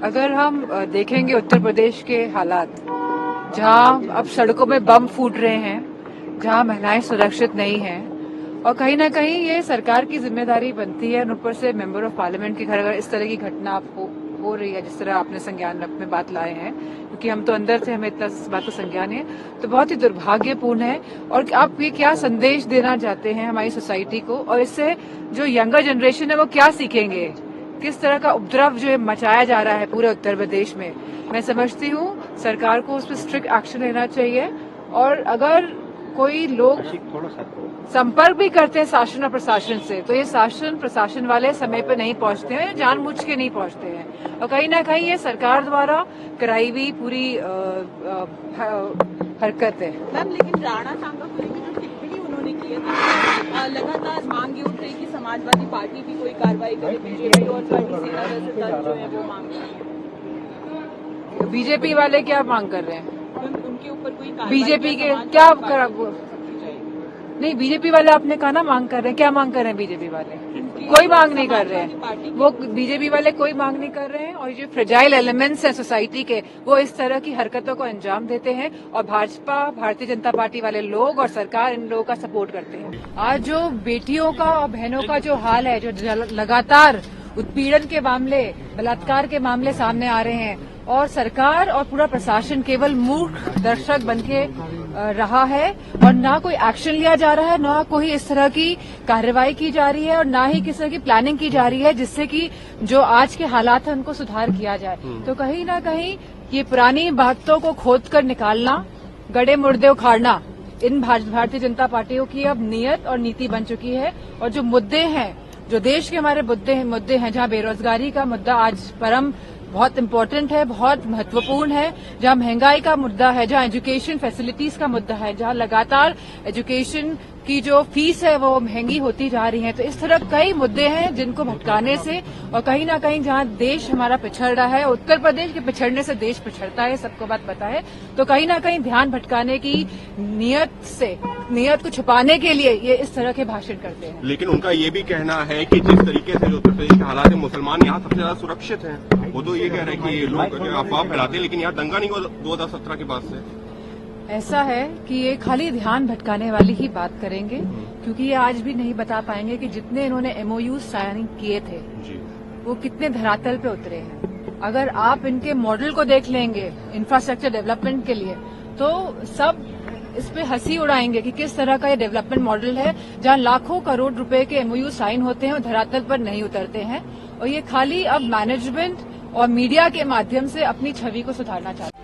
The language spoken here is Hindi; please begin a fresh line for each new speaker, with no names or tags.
अगर हम देखेंगे उत्तर प्रदेश के हालात, जहां अब सड़कों में बम फूट रहे हैं, जहां महिलाएं सुरक्षित नहीं हैं, और कहीं ना कहीं ये सरकार की जिम्मेदारी बनती है। और ऊपर से मेंबर ऑफ पार्लियामेंट के घर अगर इस तरह की घटना हो रही है, जिस तरह आपने संज्ञान में बात लाए हैं, क्योंकि हम तो अंदर से हमें इतना इस बात का संज्ञान है, तो बहुत ही दुर्भाग्यपूर्ण है। और आप ये क्या संदेश देना चाहते हैं हमारी सोसाइटी को, और इससे जो यंगर जनरेशन है वो क्या सीखेंगे? किस तरह का उपद्रव जो मचाया जा रहा है पूरे उत्तर प्रदेश में, मैं समझती हूँ सरकार को उस पर स्ट्रिक्ट एक्शन लेना चाहिए। और अगर कोई लोग संपर्क भी करते हैं शासन और प्रशासन से, तो ये शासन प्रशासन वाले समय पर नहीं पहुंचते हैं, जानबूझ के नहीं पहुंचते हैं, और कहीं ना कहीं ये सरकार द्वारा कराई हुई पूरी हरकत है।
मैम, लेकिन राणा सांगापुरी की जो टिप्पणी उन्होंने की है, लगातार मांग ये उठ रही कि समाजवादी पार्टी भी कोई कार्रवाई करे, बीजेपी और सेना जैसे दल जो है वो मांग रही है।
बीजेपी वाले क्या मांग कर रहे हैं?
उनके ऊपर कोई
बीजेपी के क्या करा? नहीं, बीजेपी वाले आपने कहा ना मांग कर रहे हैं, क्या मांग कर रहे हैं बीजेपी वाले? कोई मांग नहीं कर रहे हैं, वो बीजेपी वाले कोई मांग नहीं कर रहे हैं। और जो फ्रेजाइल एलिमेंट्स हैं सोसाइटी के, वो इस तरह की हरकतों को अंजाम देते हैं, और भाजपा, भारतीय जनता पार्टी वाले लोग और सरकार इन लोगों का सपोर्ट करते हैं। आज जो बेटियों का और बहनों का जो हाल है, जो लगातार उत्पीड़न के मामले, बलात्कार के मामले सामने आ रहे हैं, और सरकार और पूरा प्रशासन केवल मूर्ख दर्शक बनके रहा है, और ना कोई एक्शन लिया जा रहा है, ना कोई इस तरह की कार्रवाई की जा रही है, और ना ही किसी तरह की प्लानिंग की जा रही है जिससे कि जो आज के हालात हैं उनको सुधार किया जाए। तो कहीं ना कहीं ये पुरानी बातों को खोद कर निकालना, गड़े मुर्दे उखाड़ना, इन भारतीय जनता पार्टियों की अब नीयत और नीति बन चुकी है। और जो मुद्दे हैं, जो देश के हमारे मुद्दे हैं, जहां बेरोजगारी का मुद्दा आज बहुत इम्पोर्टेंट है, बहुत महत्वपूर्ण है, जहां महंगाई का मुद्दा है, जहां एजुकेशन फैसिलिटीज का मुद्दा है, जहां लगातार एजुकेशन की जो फीस है वो महंगी होती जा रही है, तो इस तरह कई मुद्दे हैं जिनको भटकाने से, और कहीं ना कहीं जहां देश हमारा पिछड़ रहा है, उत्तर प्रदेश के पिछड़ने से देश पिछड़ता है, सबको बात पता है, तो कहीं ना कहीं ध्यान भटकाने की नीयत को छुपाने के लिए ये इस तरह के भाषण करते हैं।
लेकिन उनका ये भी कहना है कि जिस तरीके से उत्तर प्रदेश के हालात है, मुसलमान यहाँ सबसे ज्यादा सुरक्षित हैं। वो तो ये कह रहे हैं कि लोग अफवाह फैलाते हैं, लेकिन यहाँ दंगा नहीं हुआ 2017 के बाद से।
ऐसा है कि ये खाली ध्यान भटकाने वाली ही बात करेंगे, क्योंकि ये आज भी नहीं बता पाएंगे कि जितने इन्होंने MOU साइन किए थे वो कितने धरातल पे उतरे हैं। अगर आप इनके मॉडल को देख लेंगे इंफ्रास्ट्रक्चर डेवलपमेंट के लिए, तो सब इस पे हंसी उड़ाएंगे कि किस तरह का ये डेवलपमेंट मॉडल है, जहां लाखों करोड़ रुपए के MOU साइन होते हैं और धरातल पर नहीं उतरते हैं। और ये खाली अब मैनेजमेंट और मीडिया के माध्यम से अपनी छवि को सुधारना चाहते हैं।